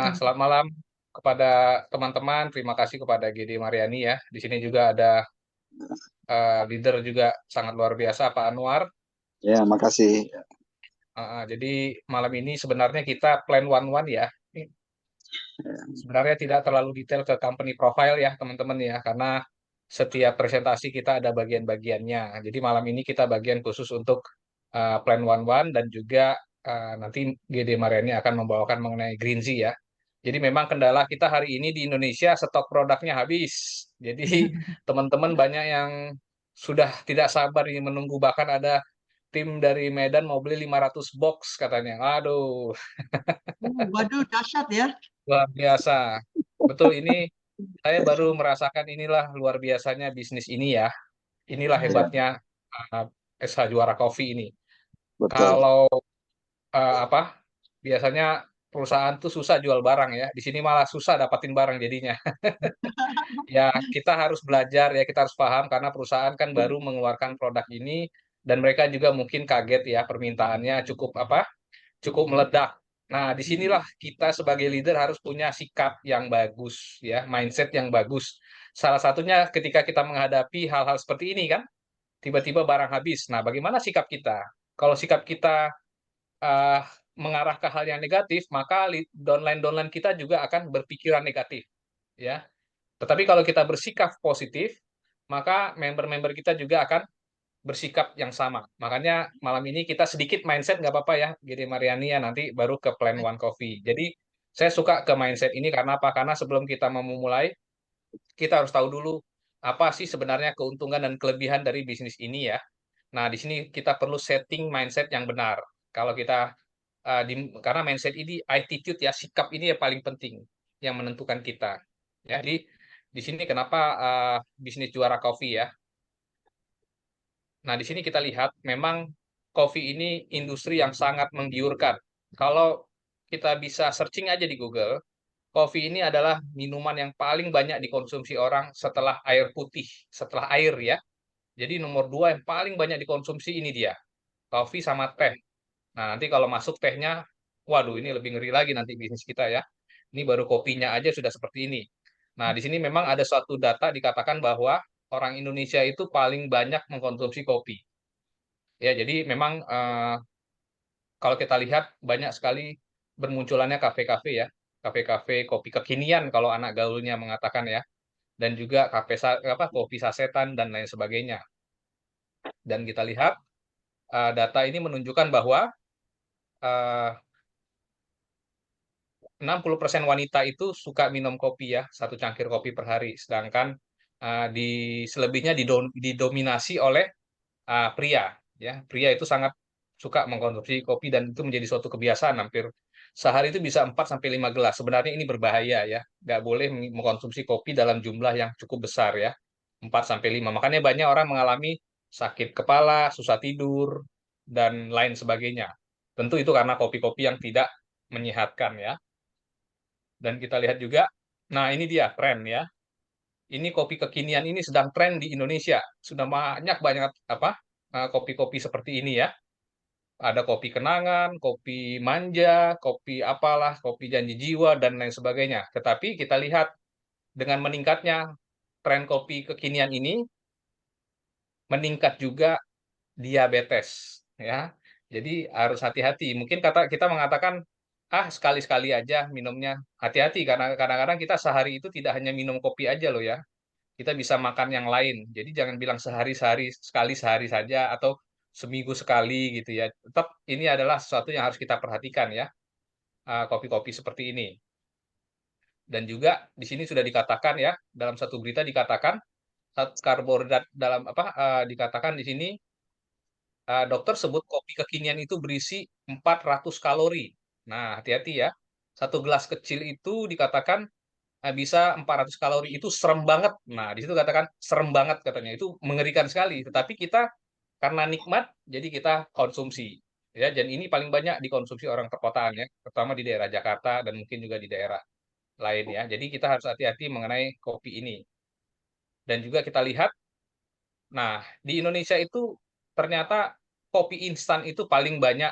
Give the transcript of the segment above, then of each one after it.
Selamat malam kepada teman-teman. Terima kasih kepada GD Mariani ya. Di sini juga ada leader juga sangat luar biasa, Pak Anwar. Ya, makasih. Jadi malam ini sebenarnya kita plan one ya. Ini sebenarnya tidak terlalu detail ke company profile ya teman-teman ya, karena setiap presentasi kita ada bagian-bagiannya. Jadi malam ini kita bagian khusus untuk plan one dan juga nanti GD Mariani akan membawakan mengenai Green Sea ya. Jadi memang kendala kita hari ini di Indonesia stok produknya habis. Jadi teman-teman banyak yang sudah tidak sabar ini menunggu, bahkan ada tim dari Medan mau beli 500 box katanya. Aduh, Waduh, dahsyat ya. luar biasa. Betul, ini saya baru merasakan inilah luar biasanya bisnis ini ya. Inilah Ya, hebatnya uh, SH Juara Coffee ini. betul. Kalau apa biasanya perusahaan tuh susah jual barang ya. Di sini malah susah dapatin barang jadinya. Ya, kita harus belajar ya, kita harus paham karena perusahaan kan baru mengeluarkan produk ini dan mereka juga mungkin kaget ya permintaannya cukup cukup meledak. Nah, disinilah kita sebagai leader harus punya sikap yang bagus ya, mindset yang bagus. Salah satunya ketika kita menghadapi hal-hal seperti ini kan, tiba-tiba barang habis. Nah, bagaimana sikap kita? Kalau sikap kita eh, mengarah ke hal yang negatif, maka downline-downline kita juga akan berpikiran negatif ya. Tetapi kalau kita bersikap positif, maka member-member kita juga akan bersikap yang sama. Makanya malam ini kita sedikit mindset nggak apa-apa ya, Gede Mariani ya, nanti baru ke Plan One Coffee. Jadi saya suka ke mindset ini karena apa? Karena sebelum kita mau memulai, kita harus tahu dulu apa sih sebenarnya keuntungan dan kelebihan dari bisnis ini ya. Nah, di sini kita perlu setting mindset yang benar. Kalau kita karena mindset ini attitude ya, sikap ini yang paling penting yang menentukan kita. Jadi di sini kenapa bisnis Juara Coffee ya. Nah, di sini kita lihat memang kopi ini industri yang sangat menggiurkan. Kalau kita bisa searching aja di Google, kopi ini adalah minuman yang paling banyak dikonsumsi orang setelah air putih, setelah air ya. Jadi nomor dua yang paling banyak dikonsumsi ini dia, kopi sama teh. Nah, nanti kalau masuk tehnya, waduh ini lebih ngeri lagi nanti bisnis kita ya. Ini baru kopinya aja sudah seperti ini. Nah, di sini memang ada suatu data dikatakan bahwa orang Indonesia itu paling banyak mengkonsumsi kopi. Ya, jadi memang kalau kita lihat banyak sekali bermunculannya kafe-kafe ya, kafe-kafe kopi kekinian kalau anak gaulnya mengatakan ya, dan juga kopi sasetan dan lain sebagainya. Dan kita lihat data ini menunjukkan bahwa eh, 60% wanita itu suka minum kopi ya, satu cangkir kopi per hari, sedangkan di selebihnya didominasi oleh pria ya. Pria itu sangat suka mengkonsumsi kopi dan itu menjadi suatu kebiasaan, hampir sehari itu bisa 4 sampai 5 gelas. Sebenarnya ini berbahaya ya. Nggak boleh mengkonsumsi kopi dalam jumlah yang cukup besar ya. 4 sampai 5. Makanya banyak orang mengalami sakit kepala, susah tidur dan lain sebagainya. Tentu itu karena kopi-kopi yang tidak menyehatkan ya. Dan kita lihat juga, nah ini dia tren ya. Ini kopi kekinian ini sedang tren di Indonesia. Sudah banyak banyak kopi-kopi seperti ini ya. Ada kopi kenangan, kopi manja, kopi apalah, kopi janji jiwa dan lain sebagainya. Tetapi kita lihat dengan meningkatnya tren kopi kekinian ini, meningkat juga diabetes ya. Jadi harus hati-hati. Mungkin kata kita mengatakan sekali-sekali aja minumnya. Hati-hati karena kadang-kadang kita sehari itu tidak hanya minum kopi aja loh ya. Kita bisa makan yang lain. Jadi jangan bilang sehari-sehari sekali sehari saja atau seminggu sekali gitu ya. Tetap ini adalah sesuatu yang harus kita perhatikan ya. Kopi-kopi seperti ini. Dan juga di sini sudah dikatakan ya, dalam satu berita dikatakan karbohidrat dalam dikatakan di sini dokter sebut kopi kekinian itu berisi 400 kalori. Nah, hati-hati ya. Satu gelas kecil itu dikatakan bisa 400 kalori, itu serem banget. Nah, di situ katakan serem banget katanya. Itu mengerikan sekali. Tetapi kita karena nikmat jadi kita konsumsi. Ya, dan ini paling banyak dikonsumsi orang perkotaan ya, terutama di daerah Jakarta dan mungkin juga di daerah lain ya. Jadi kita harus hati-hati mengenai kopi ini. Dan juga kita lihat, nah, di Indonesia itu ternyata kopi instan itu paling banyak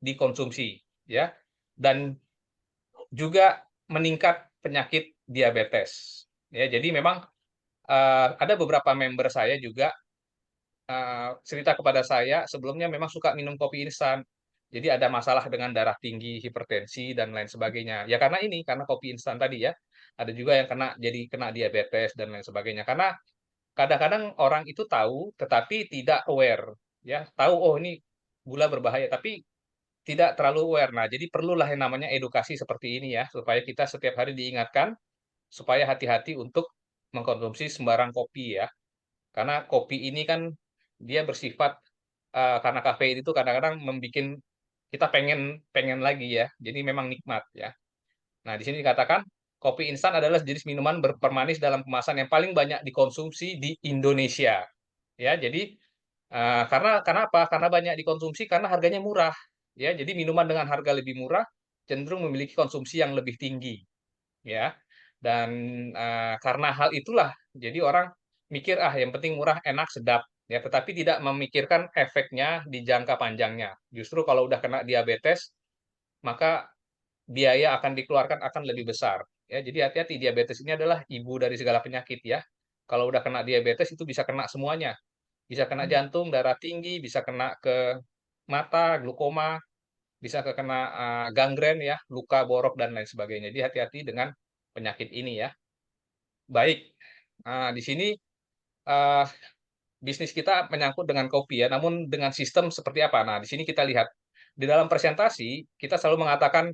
dikonsumsi ya. Dan juga meningkat penyakit diabetes. Ya, jadi memang ada beberapa member saya juga cerita kepada saya sebelumnya memang suka minum kopi instan. Jadi ada masalah dengan darah tinggi, hipertensi dan lain sebagainya. Ya karena kopi instan tadi ya. Ada juga yang kena diabetes dan lain sebagainya. Karena kadang-kadang orang itu tahu tetapi tidak aware, ya. Tahu oh ini gula berbahaya tapi tidak terlalu aware. Nah, jadi perlulah yang namanya edukasi seperti ini ya, supaya kita setiap hari diingatkan supaya hati-hati untuk mengkonsumsi sembarang kopi ya. Karena kopi ini kan dia bersifat karena kafein itu kadang-kadang membuat kita pengen pengen lagi ya. Jadi memang nikmat ya. Nah, di sini dikatakan kopi instan adalah jenis minuman berpermanis dalam kemasan yang paling banyak dikonsumsi di Indonesia. Ya, jadi karena apa? Karena banyak dikonsumsi karena harganya murah. Ya, jadi minuman dengan harga lebih murah cenderung memiliki konsumsi yang lebih tinggi. Ya, dan karena hal itulah, jadi orang mikir yang penting murah, enak, sedap. Ya, tetapi tidak memikirkan efeknya di jangka panjangnya. Justru kalau udah kena diabetes, maka biaya akan dikeluarkan akan lebih besar. Ya, jadi hati-hati diabetes ini adalah ibu dari segala penyakit ya. Kalau udah kena diabetes itu bisa kena semuanya. Bisa kena jantung, darah tinggi, bisa kena ke mata, glukoma, bisa kena gangren ya, luka borok dan lain sebagainya. Jadi hati-hati dengan penyakit ini ya. Baik. Di sini eh, bisnis kita menyangkut dengan kopi ya, namun dengan sistem seperti apa? Nah, di sini kita lihat di dalam presentasi kita selalu mengatakan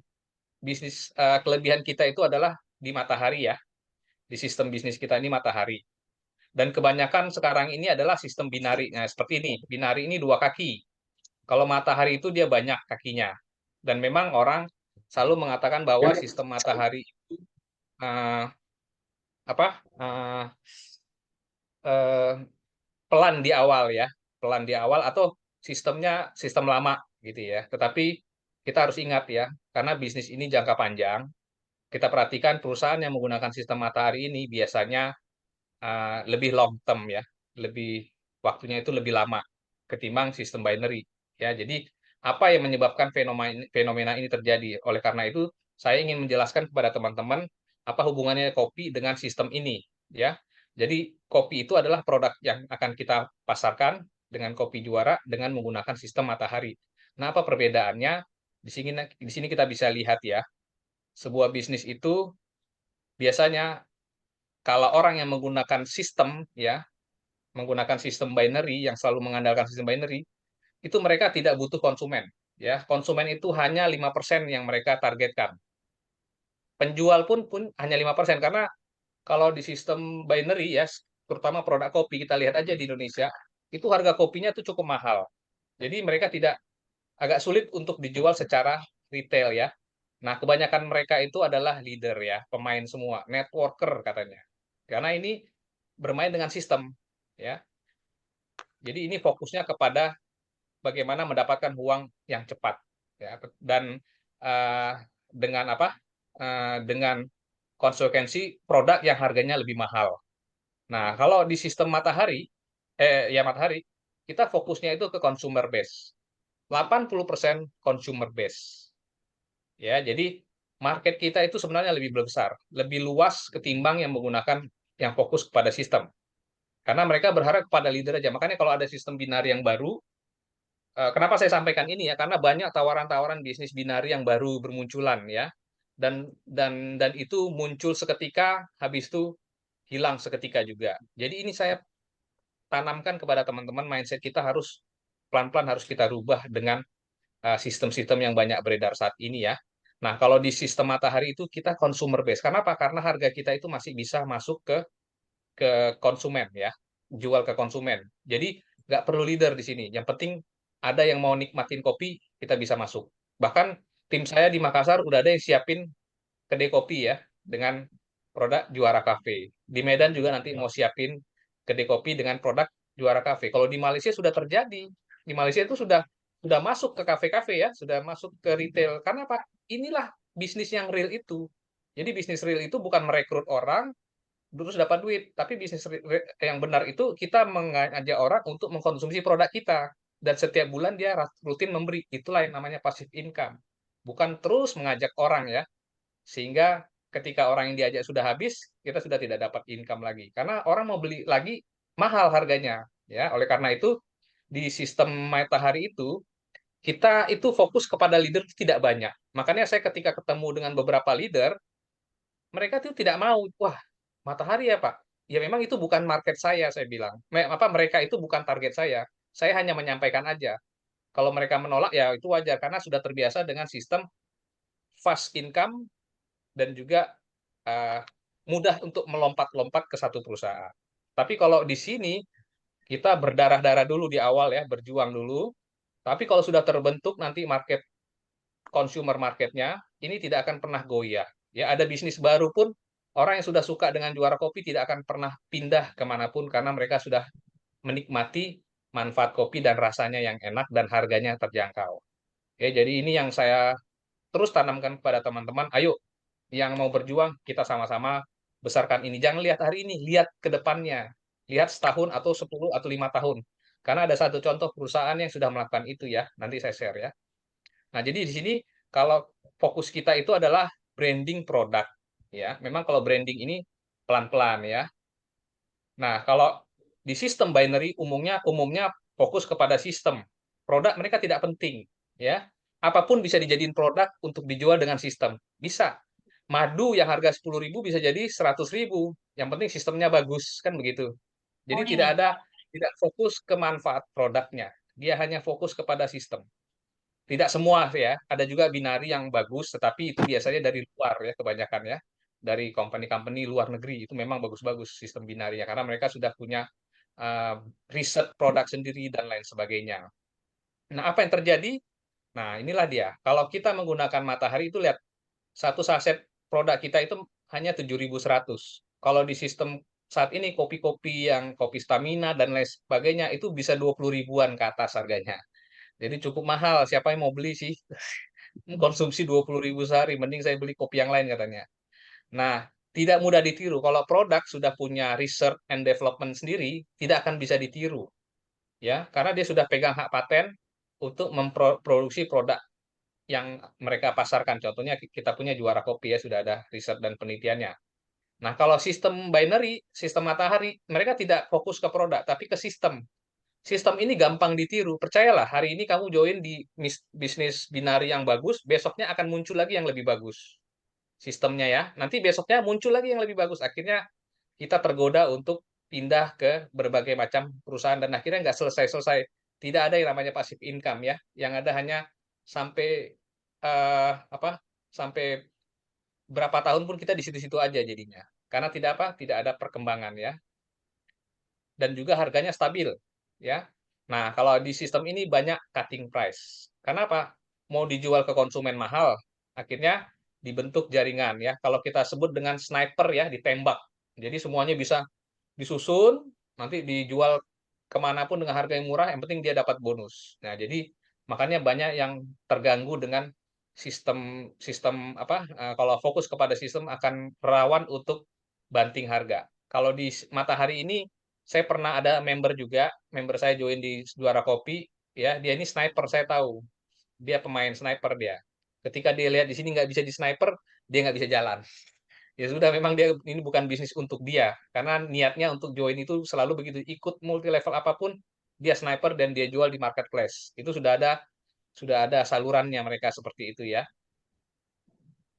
bisnis kelebihan kita itu adalah di matahari ya. Di sistem bisnis kita ini matahari. Dan kebanyakan sekarang ini adalah sistem binari. Nah, seperti ini. Binari ini dua kaki. Kalau matahari itu dia banyak kakinya. Dan memang orang selalu mengatakan bahwa sistem matahari itu eh, apa? Eh, pelan di awal ya. Pelan di awal atau sistemnya sistem lama gitu ya. Tetapi kita harus ingat ya, karena bisnis ini jangka panjang. Kita perhatikan perusahaan yang menggunakan sistem matahari ini biasanya lebih long term ya, lebih waktunya itu lebih lama ketimbang sistem binary. Ya, jadi apa yang menyebabkan fenomena fenomena ini terjadi? Oleh karena itu, saya ingin menjelaskan kepada teman-teman apa hubungannya kopi dengan sistem ini, ya. Jadi kopi itu adalah produk yang akan kita pasarkan dengan kopi juara dengan menggunakan sistem matahari. Nah, apa perbedaannya? Di sini kita bisa lihat ya, sebuah bisnis itu biasanya kalau orang yang menggunakan sistem ya, menggunakan sistem binary yang selalu mengandalkan sistem binary, itu mereka tidak butuh konsumen ya. Konsumen itu hanya 5% yang mereka targetkan. Penjual pun hanya 5% karena kalau di sistem binary ya, terutama produk kopi kita lihat aja di Indonesia, itu harga kopinya tuh cukup mahal. Jadi mereka tidak agak sulit untuk dijual secara retail ya. Nah, kebanyakan mereka itu adalah leader ya, pemain semua, networker katanya. Karena ini bermain dengan sistem ya. Jadi ini fokusnya kepada bagaimana mendapatkan uang yang cepat ya dan uh, dengan apa? Dengan konsekuensi produk yang harganya lebih mahal. Nah, kalau di sistem matahari ya matahari, kita fokusnya itu ke consumer base. 80% consumer base. Ya, jadi market kita itu sebenarnya lebih besar, lebih luas ketimbang yang menggunakan yang fokus kepada sistem. Karena mereka berharap kepada leader aja. Makanya kalau ada sistem binari yang baru, kenapa saya sampaikan ini ya? Karena banyak tawaran-tawaran bisnis binari yang baru bermunculan ya. Dan itu muncul seketika, habis itu hilang seketika juga. Jadi ini saya tanamkan kepada teman-teman mindset kita harus pelan-pelan harus kita rubah dengan sistem-sistem yang banyak beredar saat ini ya. Nah, kalau di sistem matahari itu kita consumer base. Kenapa? Karena harga kita itu masih bisa masuk ke konsumen ya, jual ke konsumen. Jadi nggak perlu leader di sini. Yang penting ada yang mau nikmatin kopi, kita bisa masuk. Bahkan tim saya di Makassar udah ada yang siapin kedai kopi ya dengan produk Juara Cafe. Di Medan juga nanti mau siapin kedai kopi dengan produk Juara Cafe. Kalau di Malaysia sudah terjadi. Di Malaysia itu sudah masuk ke kafe-kafe ya, sudah masuk ke retail. Karena apa? Inilah bisnis yang real itu. Jadi bisnis real itu bukan merekrut orang terus dapat duit. Tapi bisnis yang benar itu kita mengajak orang untuk mengkonsumsi produk kita. Dan setiap bulan dia rutin memberi. Itulah yang namanya passive income. Bukan terus mengajak orang ya. Sehingga ketika orang yang diajak sudah habis, kita sudah tidak dapat income lagi. Karena orang mau beli lagi mahal harganya, ya. Oleh karena itu di sistem matahari itu kita itu fokus kepada leader itu tidak banyak. Makanya saya ketika ketemu dengan beberapa leader, mereka tuh tidak mau, wah, matahari ya Pak. Ya memang itu bukan market saya bilang. Mereka itu bukan target saya. Saya hanya menyampaikan aja. Kalau mereka menolak ya itu wajar karena sudah terbiasa dengan sistem fast income dan juga uh, mudah untuk melompat-lompat ke satu perusahaan. Tapi kalau di sini kita berdarah-darah dulu di awal ya, berjuang dulu. Tapi kalau sudah terbentuk nanti market consumer marketnya ini tidak akan pernah goyah. Ya, ada bisnis baru pun orang yang sudah suka dengan juara kopi tidak akan pernah pindah kemanapun karena mereka sudah menikmati manfaat kopi dan rasanya yang enak dan harganya terjangkau. Ya, jadi ini yang saya terus tanamkan kepada teman-teman. Ayo, yang mau berjuang kita sama-sama besarkan ini. Jangan lihat hari ini, lihat ke depannya. Lihat setahun atau 10 atau 5 tahun. Karena ada satu contoh perusahaan yang sudah melakukan itu ya. Nanti saya share ya. Nah, jadi di sini kalau fokus kita itu adalah branding produk ya. Memang kalau branding ini pelan-pelan ya. Nah, kalau di sistem binary umumnya fokus kepada sistem. Produk mereka tidak penting ya. Apapun bisa dijadiin produk untuk dijual dengan sistem. Bisa. Madu yang harga 10.000 bisa jadi 100.000. Yang penting sistemnya bagus, kan begitu. Oh Jadi iya. tidak fokus ke manfaat produknya. Dia hanya fokus kepada sistem. Tidak semua ya, ada juga binari yang bagus, tetapi itu biasanya dari luar ya kebanyakan ya. Dari company-company luar negeri itu memang bagus-bagus sistem binarinya karena mereka sudah punya uh, riset produk sendiri dan lain sebagainya. Nah, apa yang terjadi? Nah, inilah dia. Kalau kita menggunakan matahari itu lihat satu saset produk kita itu hanya 7.100. Kalau di sistem saat ini kopi-kopi yang kopi stamina dan lain sebagainya itu bisa 20 ribuan ke atas harganya. Jadi cukup mahal. Siapa yang mau beli sih? Konsumsi 20.000 sehari, mending saya beli kopi yang lain katanya. Nah, tidak mudah ditiru. Kalau produk sudah punya research and development sendiri, tidak akan bisa ditiru, ya, karena dia sudah pegang hak paten untuk memproduksi produk yang mereka pasarkan. Contohnya kita punya juara kopi ya, sudah ada riset dan penelitiannya. Nah, kalau sistem binary, sistem matahari, mereka tidak fokus ke produk, tapi ke sistem. Sistem ini gampang ditiru. Percayalah, hari ini kamu join di bisnis binari yang bagus, besoknya akan muncul lagi yang lebih bagus. Sistemnya ya. Nanti besoknya muncul lagi yang lebih bagus. Akhirnya kita tergoda untuk pindah ke berbagai macam perusahaan dan akhirnya nggak selesai-selesai. Tidak ada yang namanya passive income ya. Yang ada hanya sampai apa? Sampai berapa tahun pun kita di situ-situ aja jadinya. Karena tidak apa? Tidak ada perkembangan ya. Dan juga harganya stabil ya. Nah, kalau di sistem ini banyak cutting price. Kenapa? Mau dijual ke konsumen mahal, akhirnya dibentuk jaringan ya. Kalau kita sebut dengan sniper ya, ditembak. Jadi semuanya bisa disusun, nanti dijual kemanapun dengan harga yang murah, yang penting dia dapat bonus. Nah, jadi makanya banyak yang terganggu dengan sistem sistem apa? Kalau fokus kepada sistem akan rawan untuk banting harga. Kalau di Matahari ini saya pernah ada member juga, member saya join di Juara Kopi, ya dia ini sniper saya tahu, dia pemain sniper dia. Ketika dia lihat di sini nggak bisa di sniper, dia nggak bisa jalan. Ya sudah, memang dia ini bukan bisnis untuk dia, karena niatnya untuk join itu selalu begitu, ikut multi level apapun, dia sniper dan dia jual di marketplace. Itu sudah ada salurannya mereka seperti itu ya.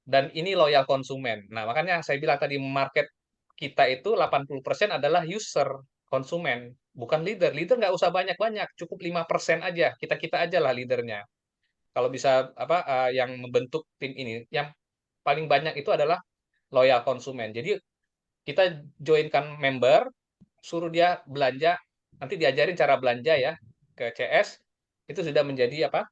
Dan ini loyal konsumen. Nah, makanya saya bilang tadi market kita itu 80% adalah user, konsumen, bukan leader. Leader nggak usah banyak-banyak, cukup 5% aja. Kita-kita aja lah leadernya. Kalau bisa apa yang membentuk tim ini, yang paling banyak itu adalah loyal konsumen. Jadi kita joinkan member, suruh dia belanja, nanti diajarin cara belanja ya ke CS, itu sudah menjadi apa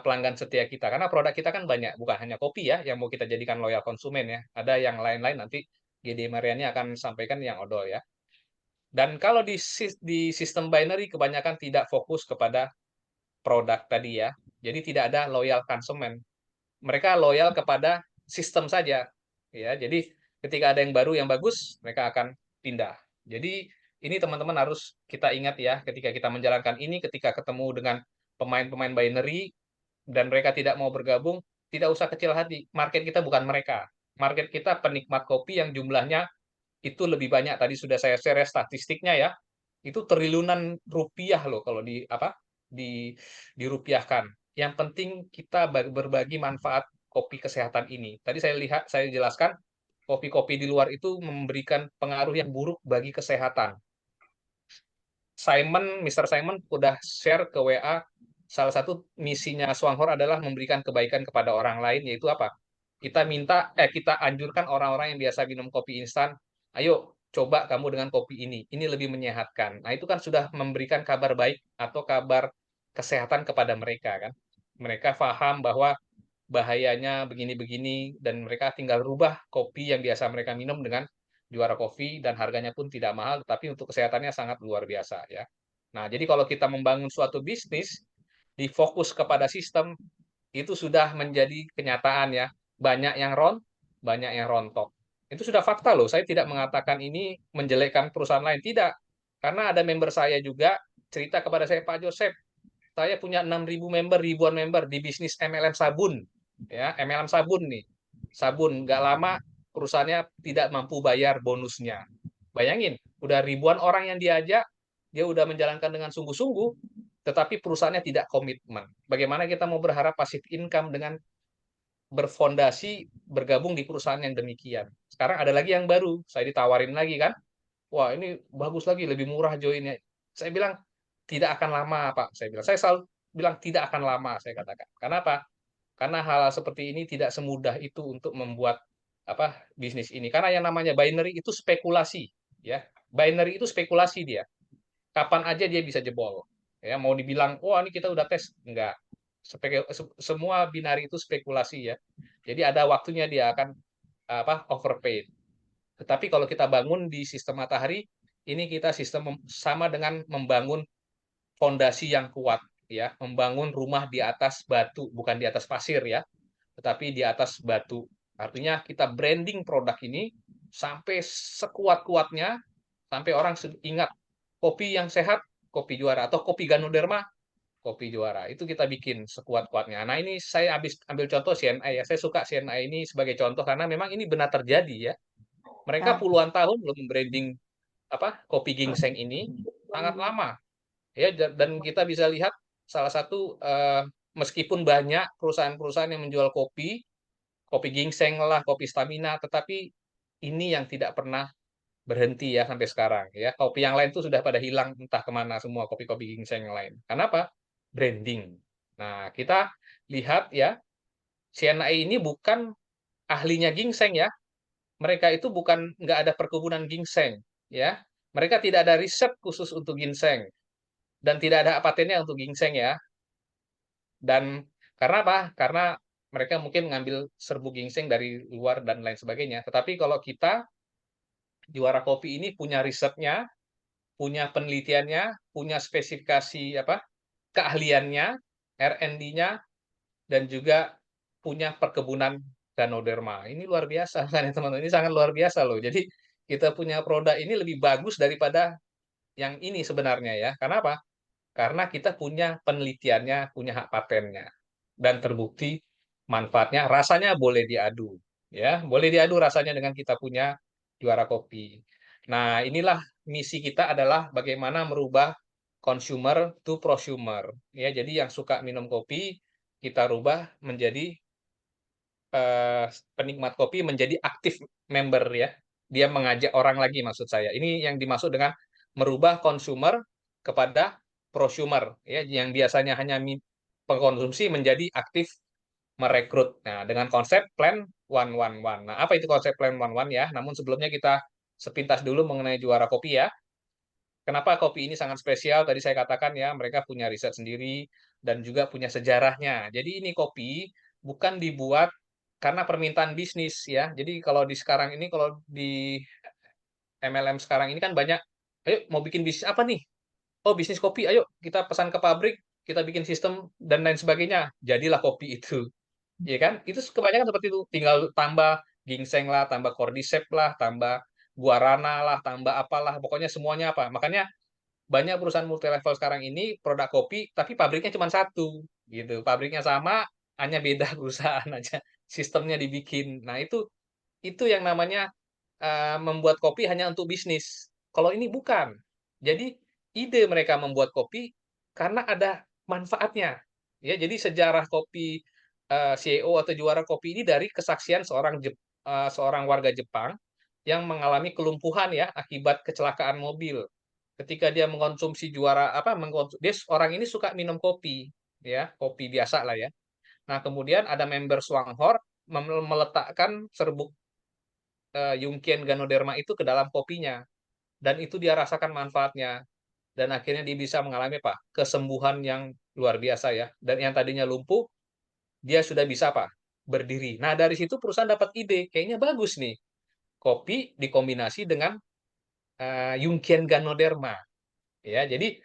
pelanggan setia kita. Karena produk kita kan banyak, bukan hanya kopi ya yang mau kita jadikan loyal konsumen ya. Ada yang lain-lain nanti GD Mariani akan sampaikan yang odol ya. Dan kalau di sistem binary kebanyakan tidak fokus kepada produk tadi ya. Jadi tidak ada loyal konsumen. Mereka loyal kepada sistem saja. Ya, jadi ketika ada yang baru yang bagus, mereka akan pindah. Jadi ini teman-teman harus kita ingat ya, ketika kita menjalankan ini, ketika ketemu dengan pemain-pemain binary dan mereka tidak mau bergabung, tidak usah kecil hati. Market kita bukan mereka. market kita penikmat kopi yang jumlahnya itu lebih banyak. Tadi sudah saya share statistiknya ya. Itu triliunan rupiah loh kalau di dirupiahkan. Yang penting kita berbagi manfaat kopi kesehatan ini. Tadi saya jelaskan kopi-kopi di luar itu memberikan pengaruh yang buruk bagi kesehatan. Mr. Simon udah share ke WA, salah satu misinya Swanghor adalah memberikan kebaikan kepada orang lain, yaitu apa? Kita anjurkan orang-orang yang biasa minum kopi instan, ayo coba kamu dengan kopi ini lebih menyehatkan. Nah, itu kan sudah memberikan kabar baik atau kabar kesehatan kepada mereka kan. Mereka paham bahwa bahayanya begini-begini dan mereka tinggal rubah kopi yang biasa mereka minum dengan Juara Kopi dan harganya pun tidak mahal, tetapi untuk kesehatannya sangat luar biasa ya. Nah, jadi kalau kita membangun suatu bisnis difokus kepada sistem itu sudah menjadi kenyataan ya. Banyak yang rontok. Itu sudah fakta loh. Saya tidak mengatakan ini menjelekkan perusahaan lain, tidak. Karena ada member saya juga cerita kepada saya, Pak Joseph, saya punya 6.000 member, ribuan member di bisnis MLM sabun. Ya, MLM sabun nih. Sabun, nggak lama perusahaannya tidak mampu bayar bonusnya. Bayangin, udah ribuan orang yang diajak, dia udah menjalankan dengan sungguh-sungguh, tetapi perusahaannya tidak komitmen. Bagaimana kita mau berharap pasif income dengan berfondasi bergabung di perusahaan yang demikian? Sekarang ada lagi yang baru, saya ditawarin lagi kan, wah ini bagus lagi, lebih murah joinnya. Saya bilang, tidak akan lama Pak. Saya selalu bilang tidak akan lama, saya katakan. Kenapa? Karena hal-hal seperti ini tidak semudah itu untuk membuat bisnis ini. Karena yang namanya binary itu spekulasi, ya. Binary itu spekulasi dia. Kapan aja dia bisa jebol. Ya, mau dibilang, "Oh, ini kita udah tes." Enggak. Semua binary itu spekulasi ya. Jadi ada waktunya dia akan overpaid. Tetapi kalau kita bangun di sistem matahari, ini kita sistem sama dengan membangun fondasi yang kuat ya, membangun rumah di atas batu, bukan di atas pasir ya, tetapi di atas batu. Artinya kita branding produk ini sampai sekuat-kuatnya, sampai orang ingat kopi yang sehat, kopi Juara, atau kopi Ganoderma, kopi Juara. Itu kita bikin sekuat-kuatnya. Nah, ini saya habis ambil contoh CNA ya. Saya suka CNA ini sebagai contoh karena memang ini benar terjadi ya. Mereka puluhan tahun belum branding kopi gingseng ini, sangat lama ya, dan kita bisa lihat salah satu meskipun banyak perusahaan-perusahaan yang menjual kopi gingseng lah, kopi stamina, tetapi ini yang tidak pernah berhenti ya sampai sekarang ya. Kopi yang lain tuh sudah pada hilang entah kemana semua kopi-kopi gingseng yang lain. Kenapa? Branding. Nah, kita lihat ya, CNI ini bukan ahlinya gingseng ya. Mereka itu bukan nggak ada perkebunan gingseng ya. Mereka tidak ada riset khusus untuk ginseng dan tidak ada patennya untuk ginseng ya. Dan karena apa? Karena mereka mungkin ngambil serbuk ginseng dari luar dan lain sebagainya. Tetapi kalau kita Juara Kopi ini punya risetnya, punya penelitiannya, punya spesifikasi keahliannya, R&D-nya, dan juga punya perkebunan Ganoderma. Ini luar biasa kan ya teman-teman. Ini sangat luar biasa loh. Jadi kita punya produk ini lebih bagus daripada yang ini sebenarnya ya. Karena apa? Karena kita punya penelitiannya, punya hak patennya, dan terbukti manfaatnya. Rasanya boleh diadu, ya, boleh diadu rasanya dengan kita punya Juara Kopi. Nah, inilah misi kita adalah bagaimana merubah consumer to prosumer. Ya, jadi yang suka minum kopi kita rubah menjadi penikmat kopi, menjadi aktif member ya. Dia mengajak orang lagi maksud saya. Ini yang dimaksud dengan merubah consumer kepada prosumer ya, yang biasanya hanya pengkonsumsi menjadi aktif merekrut. Nah, dengan konsep plan 111. Nah, apa itu konsep plan 111 ya? Namun sebelumnya kita sepintas dulu mengenai Juara Kopi ya. Kenapa kopi ini sangat spesial? Tadi saya katakan ya, mereka punya riset sendiri dan juga punya sejarahnya. Jadi ini kopi bukan dibuat karena permintaan bisnis ya. Jadi kalau di sekarang ini, kalau di MLM sekarang ini kan banyak, ayo mau bikin bisnis apa nih? Oh, bisnis kopi, ayo kita pesan ke pabrik, kita bikin sistem dan lain sebagainya. Jadilah kopi itu. Ya kan? Itu kebanyakan seperti itu. Tinggal tambah ginseng lah, tambah cordyceps lah, tambah guarana lah, tambah apalah, pokoknya semuanya apa. Makanya banyak perusahaan multi level sekarang ini produk kopi, tapi pabriknya cuma satu, gitu. Pabriknya sama, hanya beda perusahaan aja. Sistemnya dibikin. Nah, itu itu yang namanya membuat kopi hanya untuk bisnis. Kalau ini bukan. Jadi ide mereka membuat kopi karena ada manfaatnya. Ya, jadi sejarah kopi CEO atau juara kopi ini dari kesaksian seorang warga Jepang yang mengalami kelumpuhan ya akibat kecelakaan mobil. Ketika dia mengkonsumsi dia orang ini suka minum kopi, ya, kopi biasa lah ya. Nah, kemudian ada member Swanghor meletakkan serbuk Yungkien Ganoderma itu ke dalam kopinya dan itu dia rasakan manfaatnya dan akhirnya dia bisa mengalami apa? Kesembuhan yang luar biasa ya. Dan yang tadinya lumpuh dia sudah bisa apa? Berdiri. Nah, dari situ perusahaan dapat ide, kayaknya bagus nih. Kopi dikombinasi dengan Yungkien Ganoderma. Ya, jadi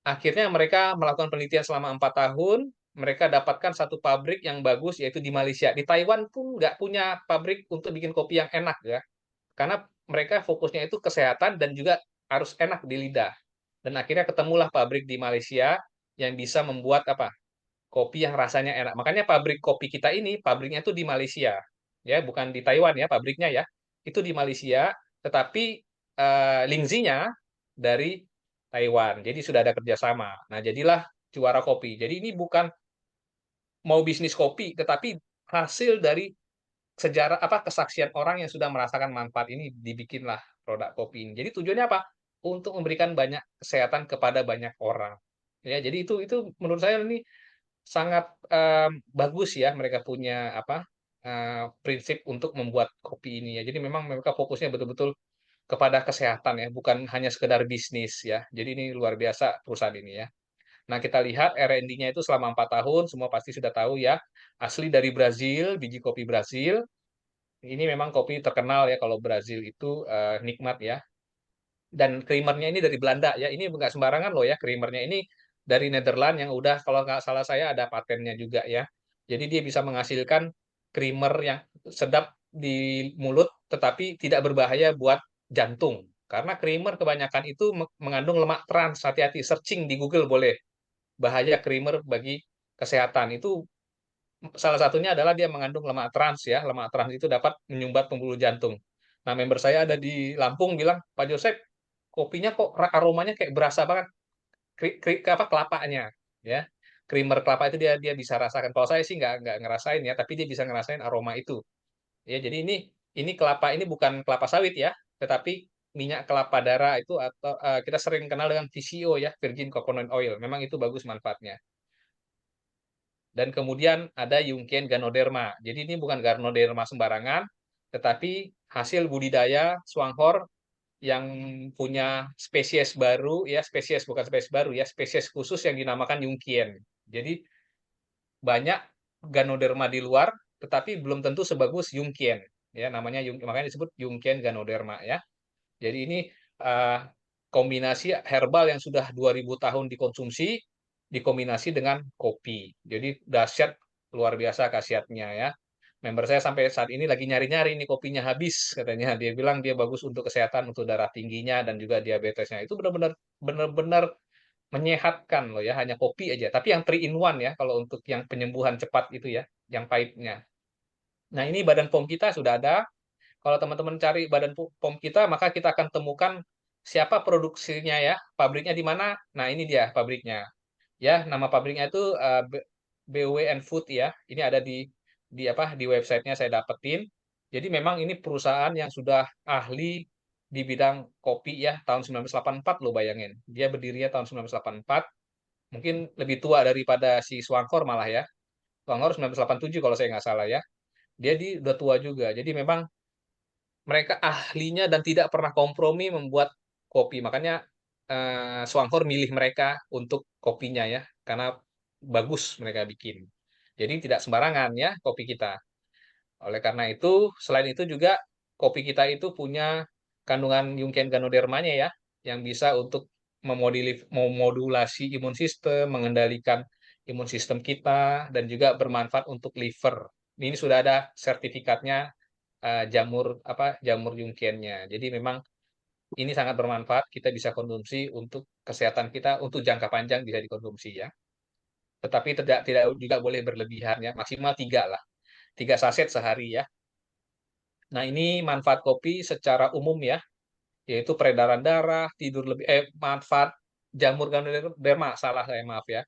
akhirnya mereka melakukan penelitian selama 4 tahun. Mereka dapatkan satu pabrik yang bagus, yaitu di Malaysia. Di Taiwan pun nggak punya pabrik untuk bikin kopi yang enak ya. Karena mereka fokusnya itu kesehatan dan juga harus enak di lidah. Dan akhirnya ketemulah pabrik di Malaysia yang bisa membuat apa? Kopi yang rasanya enak. Makanya pabrik kopi kita ini pabriknya itu di Malaysia. Ya, bukan di Taiwan ya pabriknya ya. Itu di Malaysia, tetapi Lingzinya dari Taiwan. Jadi sudah ada kerjasama. Nah, jadilah juara kopi. Jadi ini bukan mau bisnis kopi, tetapi hasil dari sejarah kesaksian orang yang sudah merasakan manfaat ini dibikinlah produk kopi ini. Jadi tujuannya apa? Untuk memberikan banyak kesehatan kepada banyak orang. Ya, jadi itu menurut saya ini sangat bagus ya mereka punya prinsip untuk membuat kopi ini ya. Jadi memang mereka fokusnya betul-betul kepada kesehatan ya, bukan hanya sekedar bisnis ya. Jadi ini luar biasa perusahaan ini ya. Nah, kita lihat R&D-nya itu selama 4 tahun, semua pasti sudah tahu ya. Asli dari Brazil, biji kopi Brazil. Ini memang kopi terkenal ya kalau Brazil itu nikmat ya. Dan creamernya ini dari Belanda ya. Ini nggak sembarangan loh ya creamernya ini dari Netherlands yang udah kalau nggak salah saya ada patennya juga ya. Jadi dia bisa menghasilkan creamer yang sedap di mulut tetapi tidak berbahaya buat jantung. Karena creamer kebanyakan itu mengandung lemak trans. Hati-hati searching di Google boleh. Bahaya creamer bagi kesehatan. Itu salah satunya adalah dia mengandung lemak trans ya. Lemak trans itu dapat menyumbat pembuluh jantung. Nah, member saya ada di Lampung bilang, Pak Josep, kopinya kok aromanya kayak berasa banget kelapanya ya. Creamer kelapa itu dia dia bisa rasakan. Kalau saya sih nggak ngerasain ya, tapi dia bisa ngerasain aroma itu. Ya, jadi ini kelapa ini bukan kelapa sawit ya, tetapi minyak kelapa darah itu atau kita sering kenal dengan VCO ya, Virgin Coconut Oil. Memang itu bagus manfaatnya. Dan kemudian ada Yungkien Ganoderma. Jadi ini bukan Ganoderma sembarangan, tetapi hasil budidaya Swanghor yang punya spesies baru, ya spesies bukan spesies baru ya, spesies khusus yang dinamakan Yungkien. Jadi banyak Ganoderma di luar, tetapi belum tentu sebagus Yungkien. Ya, namanya makanya disebut Yungkien Ganoderma ya. Jadi ini eh, kombinasi herbal yang sudah 2000 tahun dikonsumsi dikombinasi dengan kopi. Jadi dahsyat luar biasa khasiatnya ya. Member saya sampai saat ini lagi nyari-nyari nih kopinya habis katanya. Dia bilang dia bagus untuk kesehatan, untuk darah tingginya dan juga diabetesnya. Itu benar-benar menyehatkan loh ya, hanya kopi aja. Tapi yang 3 in 1 ya kalau untuk yang penyembuhan cepat itu ya, yang pahitnya. Nah, ini Badan POM kita sudah ada. Kalau teman-teman cari Badan POM kita, maka kita akan temukan siapa produksinya ya, pabriknya di mana. Nah, ini dia pabriknya. Ya, nama pabriknya itu BUWN Food ya. Ini ada di websitenya saya dapetin. Jadi memang ini perusahaan yang sudah ahli di bidang kopi ya, tahun 1984 loh bayangin. Dia berdirinya tahun 1984. Mungkin lebih tua daripada si Swankor malah ya. Swankor 1987 kalau saya nggak salah ya. Dia udah tua juga. Jadi memang mereka ahlinya dan tidak pernah kompromi membuat kopi. Makanya Swanghor milih mereka untuk kopinya ya, karena bagus mereka bikin. Jadi tidak sembarangan ya kopi kita. Oleh karena itu, selain itu juga kopi kita itu punya kandungan Yungken Ganodermanya ya, yang bisa untuk memodulasi imun sistem, mengendalikan imun sistem kita, dan juga bermanfaat untuk liver. Ini sudah ada sertifikatnya jamur Yungkennya. Jadi memang ini sangat bermanfaat. Kita bisa konsumsi untuk kesehatan kita untuk jangka panjang bisa dikonsumsi ya. Tetapi tidak tidak juga boleh berlebihan ya. Maksimal 3 lah. 3 saset sehari ya. Nah, ini manfaat kopi secara umum ya, yaitu peredaran darah, tidur lebih, manfaat jamur Ganoderma, salah saya, maaf ya.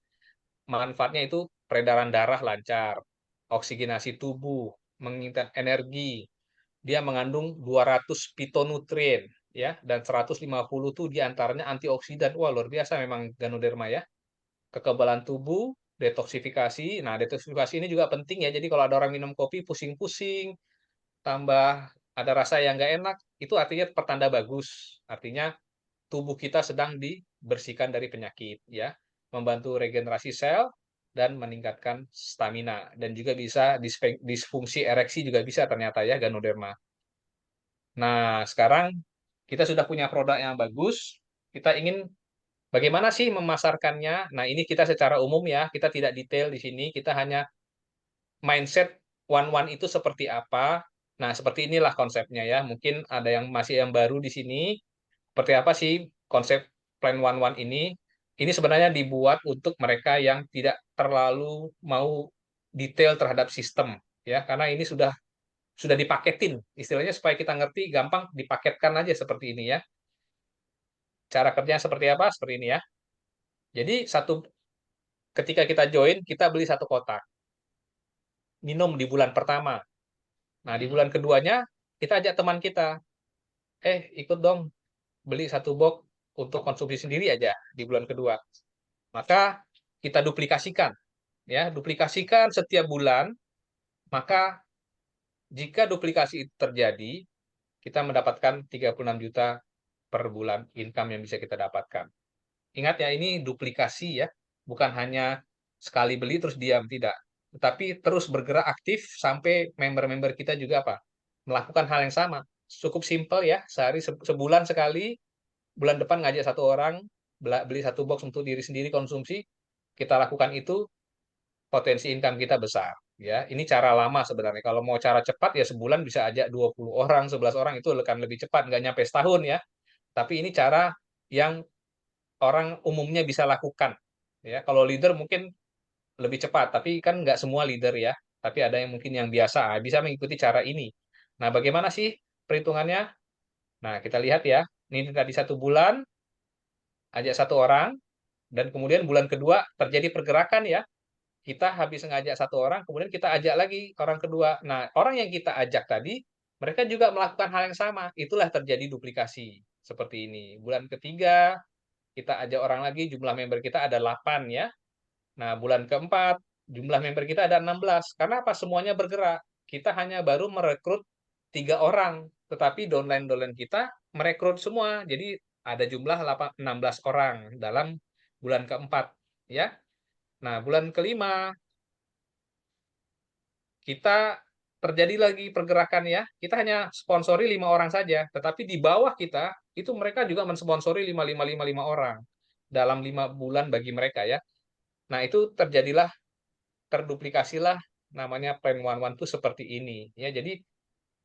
Manfaatnya itu peredaran darah lancar, oksigenasi tubuh, meningkatkan energi. Dia mengandung 200 fitonutrien ya, dan 150 tuh diantaranya antioksidan. Wah, luar biasa memang Ganoderma ya. Kekebalan tubuh, detoksifikasi. Nah, detoksifikasi ini juga penting ya. Jadi kalau ada orang minum kopi pusing-pusing, tambah ada rasa yang nggak enak, itu artinya pertanda bagus. Artinya tubuh kita sedang dibersihkan dari penyakit, ya, membantu regenerasi sel dan meningkatkan stamina, dan juga bisa disfungsi ereksi juga bisa ternyata ya Ganoderma. Nah, sekarang kita sudah punya produk yang bagus, kita ingin bagaimana sih memasarkannya. Nah, ini kita secara umum ya, kita tidak detail di sini, kita hanya mindset one-one itu seperti apa. Nah, seperti inilah konsepnya ya. Mungkin ada yang masih yang baru di sini. Seperti apa sih konsep Plan One-One ini? Ini sebenarnya dibuat untuk mereka yang tidak terlalu mau detail terhadap sistem ya, karena ini sudah dipaketin. Istilahnya supaya kita ngerti gampang dipaketkan aja seperti ini ya. Cara kerjanya seperti apa? Seperti ini ya. Jadi ketika kita join, kita beli satu kotak. Minum di bulan pertama. Nah, di bulan keduanya kita ajak teman kita, ikut dong beli satu box untuk konsumsi sendiri aja di bulan kedua. Maka kita duplikasikan, ya, duplikasikan setiap bulan. Maka jika duplikasi itu terjadi, kita mendapatkan 36 juta per bulan income yang bisa kita dapatkan. Ingat ya, ini duplikasi ya, bukan hanya sekali beli terus diam, tidak. Tetapi terus bergerak aktif sampai member-member kita juga apa? Melakukan hal yang sama. Cukup simpel ya, sehari sebulan sekali, bulan depan ngajak satu orang, beli satu box untuk diri sendiri konsumsi, kita lakukan itu, potensi income kita besar. Ya, ini cara lama sebenarnya. Kalau mau cara cepat ya sebulan bisa ajak 20 orang, 11 orang itu akan lebih cepat, nggak nyampe setahun ya. Tapi ini cara yang orang umumnya bisa lakukan. Ya, kalau leader mungkin lebih cepat, tapi kan nggak semua leader ya. Tapi ada yang mungkin yang biasa bisa mengikuti cara ini. Nah, bagaimana sih perhitungannya? Nah, kita lihat ya. Ini tadi satu bulan ajak satu orang, dan kemudian bulan kedua terjadi pergerakan ya. Kita habis ngajak satu orang, kemudian kita ajak lagi orang kedua. Nah, orang yang kita ajak tadi, mereka juga melakukan hal yang sama. Itulah terjadi duplikasi. Seperti ini. Bulan ketiga, kita ajak orang lagi, jumlah member kita ada 8 ya. Nah, bulan keempat, jumlah member kita ada 16. Karena apa? Semuanya bergerak. Kita hanya baru merekrut 3 orang. Tetapi downline-downline kita merekrut semua. Jadi ada jumlah 16 orang dalam bulan keempat. Ya. Nah, bulan kelima, kita terjadi lagi pergerakan ya. Kita hanya sponsori 5 orang saja, tetapi di bawah kita itu mereka juga mensponsori 5 orang dalam 5 bulan bagi mereka ya. Nah, itu terduplikasilah namanya Plan One One itu seperti ini ya. Jadi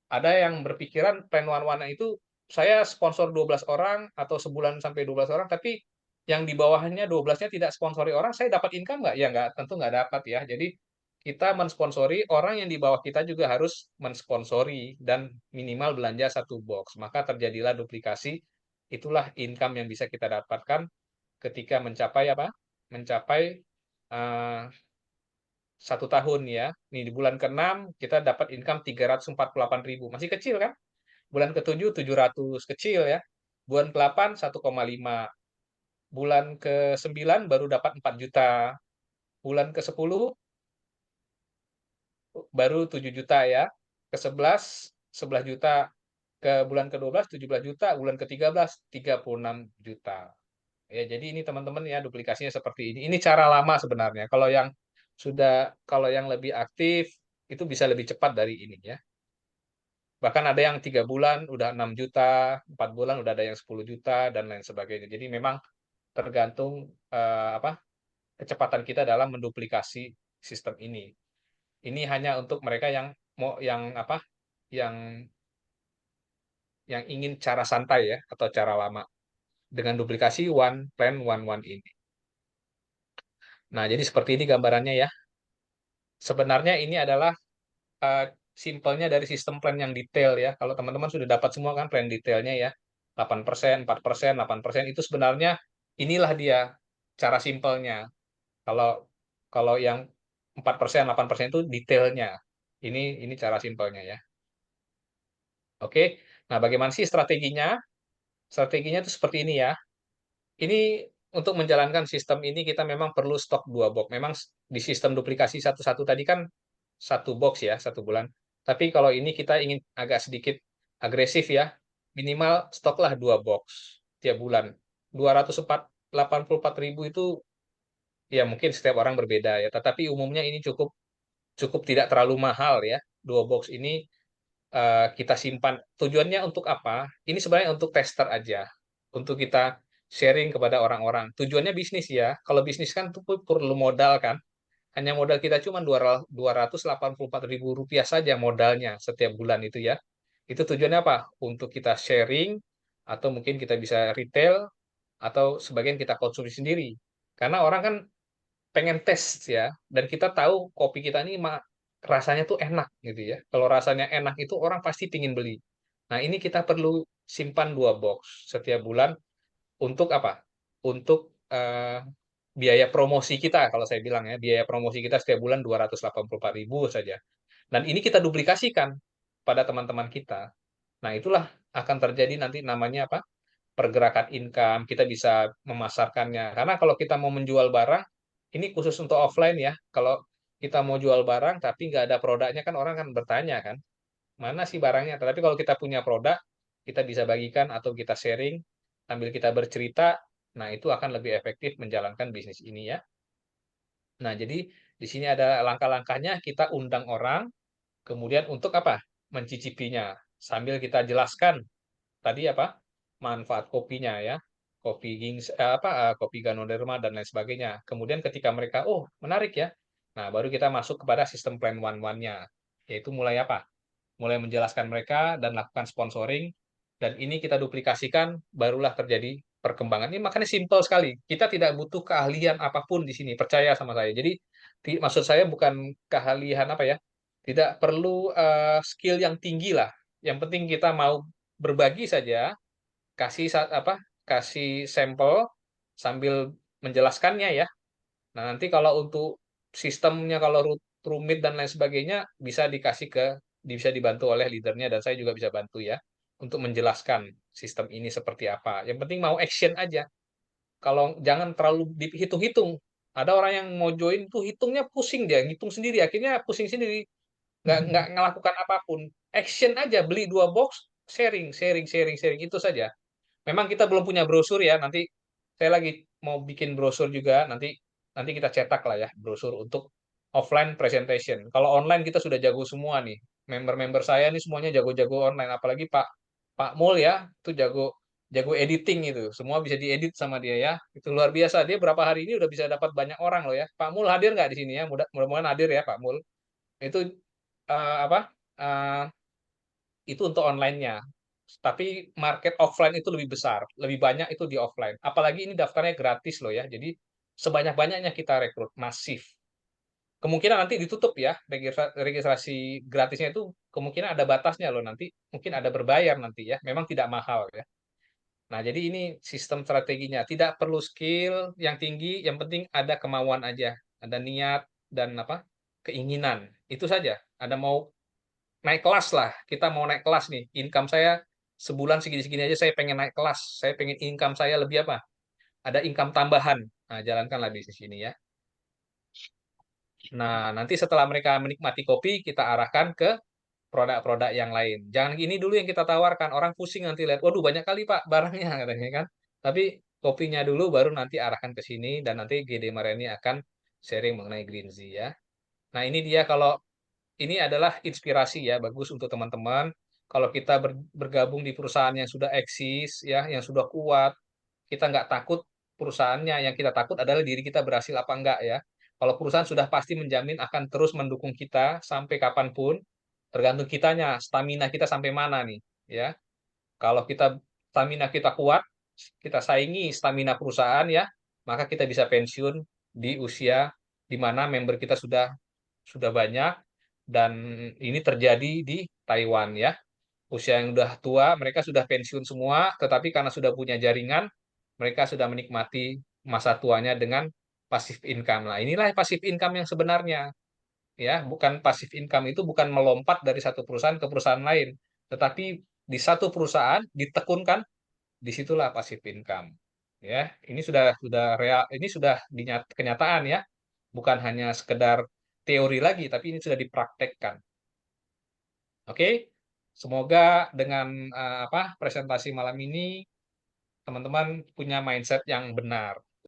ada yang berpikiran Plan One One itu saya sponsor 12 orang atau sebulan sampai 12 orang, tapi yang di bawahnya 12-nya tidak sponsori orang, saya dapat income nggak? Ya nggak, tentu nggak dapat ya. Jadi kita mensponsori, orang yang di bawah kita juga harus mensponsori dan minimal belanja satu box. Maka terjadilah duplikasi. Itulah income yang bisa kita dapatkan ketika mencapai apa? Mencapai uh, 1 tahun ya. Nih di bulan ke-6 kita dapat income 348.000. Masih kecil kan? Bulan ke-7 700, kecil ya. Bulan ke-8 1,5. Bulan ke-9 baru dapat 4 juta. Bulan ke-10 baru 7 juta ya. Ke-11 11 juta. Ke bulan ke-12 17 juta, bulan ke-13 36 juta. Ya, jadi ini teman-teman ya duplikasinya seperti ini. Ini cara lama sebenarnya. Kalau yang lebih aktif itu bisa lebih cepat dari ini ya. Bahkan ada yang 3 bulan udah 6 juta, 4 bulan udah ada yang 10 juta dan lain sebagainya. Jadi memang tergantung apa kecepatan kita dalam menduplikasi sistem ini. Ini hanya untuk mereka yang mau yang yang ingin cara santai ya atau cara lama dengan duplikasi one plan one one ini. Nah, jadi seperti ini gambarannya ya. Sebenarnya ini adalah uh, simpelnya dari sistem plan yang detail ya. Kalau teman-teman sudah dapat semua kan plan detailnya ya. 8%, 4%, 8% itu sebenarnya inilah dia cara simpelnya. Kalau kalau yang 4%, 8% itu detailnya. Ini cara simpelnya ya. Oke. Nah, bagaimana sih strateginya? Strateginya itu seperti ini ya. Ini untuk menjalankan sistem ini kita memang perlu stok 2 box. Memang di sistem duplikasi satu-satu tadi kan 1 box ya, 1 bulan. Tapi kalau ini kita ingin agak sedikit agresif ya, minimal stoklah 2 box tiap bulan. 284.000 itu ya mungkin setiap orang berbeda ya, tetapi umumnya ini cukup cukup tidak terlalu mahal ya. 2 box ini kita simpan. Tujuannya untuk apa? Ini sebenarnya untuk tester aja, untuk kita sharing kepada orang-orang. Tujuannya bisnis ya. Kalau bisnis kan tuh perlu modal kan. Hanya modal kita cuma 284.000 rupiah saja modalnya setiap bulan itu ya. Itu tujuannya apa? Untuk kita sharing, atau mungkin kita bisa retail, atau sebagian kita konsumsi sendiri. Karena orang kan pengen tes ya, dan kita tahu kopi kita ini rasanya tuh enak gitu ya. Kalau rasanya enak itu orang pasti pingin beli. Nah, ini kita perlu simpan 2 box setiap bulan untuk apa? Untuk biaya promosi kita, kalau saya bilang ya, biaya promosi kita setiap bulan 284.000 saja. Dan ini kita duplikasikan pada teman-teman kita. Nah, itulah akan terjadi nanti namanya apa? Pergerakan income, kita bisa memasarkannya. Karena kalau kita mau menjual barang, ini khusus untuk offline ya. Kalau kita mau jual barang tapi nggak ada produknya kan orang kan bertanya kan, mana sih barangnya? Tapi kalau kita punya produk, kita bisa bagikan atau kita sharing, sambil kita bercerita, nah itu akan lebih efektif menjalankan bisnis ini ya. Nah, jadi di sini ada langkah-langkahnya, kita undang orang, kemudian untuk apa? Mencicipinya. Sambil kita jelaskan tadi apa? Manfaat kopinya ya. Kopi Ganoderma dan lain sebagainya. Kemudian ketika mereka, oh menarik ya. Nah, baru kita masuk kepada sistem plan one-one-nya. Yaitu mulai apa? Mulai menjelaskan mereka dan lakukan sponsoring, dan ini kita duplikasikan, barulah terjadi perkembangan. Ini makanya simpel sekali, kita tidak butuh keahlian apapun di sini, percaya sama saya. Jadi maksud saya bukan keahlian apa ya, tidak perlu skill yang tinggi lah, yang penting kita mau berbagi saja, kasih kasih sampel sambil menjelaskannya ya. Nah, nanti kalau untuk sistemnya, kalau rumit dan lain sebagainya, bisa dibantu oleh leadernya, dan saya juga bisa bantu ya untuk menjelaskan sistem ini seperti apa. Yang penting mau action aja. Kalau jangan terlalu dihitung-hitung. Ada orang yang mau join tuh hitungnya pusing, dia ngitung sendiri, akhirnya pusing sendiri, nggak ngelakukan apapun. Action aja, beli 2 box, sharing, sharing, sharing, sharing, itu saja. Memang kita belum punya brosur ya, nanti saya lagi mau bikin brosur juga, nanti nanti kita cetak lah ya brosur untuk offline presentation. Kalau online kita sudah jago semua nih. Member-member saya nih semuanya jago-jago online, apalagi Pak Pak Mul ya, itu jago jago editing itu. Semua bisa diedit sama dia ya. Itu luar biasa. Dia berapa hari ini udah bisa dapat banyak orang loh ya. Pak Mul hadir nggak di sini ya? Mudah-mudahan hadir ya Pak Mul. Itu apa? eh, itu untuk online-nya. Tapi market offline itu lebih besar, lebih banyak itu di offline. Apalagi ini daftarnya gratis loh ya. Jadi sebanyak-banyaknya kita rekrut masif. Kemungkinan nanti ditutup ya, registrasi gratisnya itu kemungkinan ada batasnya loh nanti. Mungkin ada berbayar nanti ya. Memang tidak mahal ya. Nah, jadi ini sistem strateginya. Tidak perlu skill yang tinggi, yang penting ada kemauan aja, ada niat dan apa? Keinginan. Itu saja. Ada mau naik kelas lah. Kita mau naik kelas nih. Income saya sebulan segini-segini aja, saya pengen naik kelas. Saya pengen income saya lebih apa? Ada income tambahan. Nah, jalankanlah bisnis ini ya. Nah, nanti setelah mereka menikmati kopi, kita arahkan ke produk-produk yang lain. Jangan gini dulu yang kita tawarkan. Orang pusing nanti lihat, waduh banyak kali Pak barangnya katanya kan. Tapi kopinya dulu baru nanti arahkan ke sini, dan nanti GD Mareni akan sharing mengenai Green Tea ya. Nah, ini dia, kalau ini adalah inspirasi ya, bagus untuk teman-teman. Kalau kita bergabung di perusahaan yang sudah eksis ya, yang sudah kuat, kita nggak takut perusahaannya. Yang kita takut adalah diri kita berhasil apa enggak ya. Kalau perusahaan sudah pasti menjamin akan terus mendukung kita sampai kapanpun, tergantung kitanya, stamina kita sampai mana nih ya. Kalau stamina kita kuat, kita saingi stamina perusahaan ya, maka kita bisa pensiun di usia di mana member kita sudah banyak, dan ini terjadi di Taiwan ya. Usia yang udah tua, mereka sudah pensiun semua, tetapi karena sudah punya jaringan, mereka sudah menikmati masa tuanya dengan passive income. Nah, inilah passive income yang sebenarnya ya, bukan passive income itu bukan melompat dari satu perusahaan ke perusahaan lain, tetapi di satu perusahaan ditekunkan, disitulah passive income. Ya, ini sudah real, ini sudah kenyataan ya, bukan hanya sekedar teori lagi, tapi ini sudah dipraktekkan. Oke, semoga dengan presentasi malam ini teman-teman punya mindset yang benar.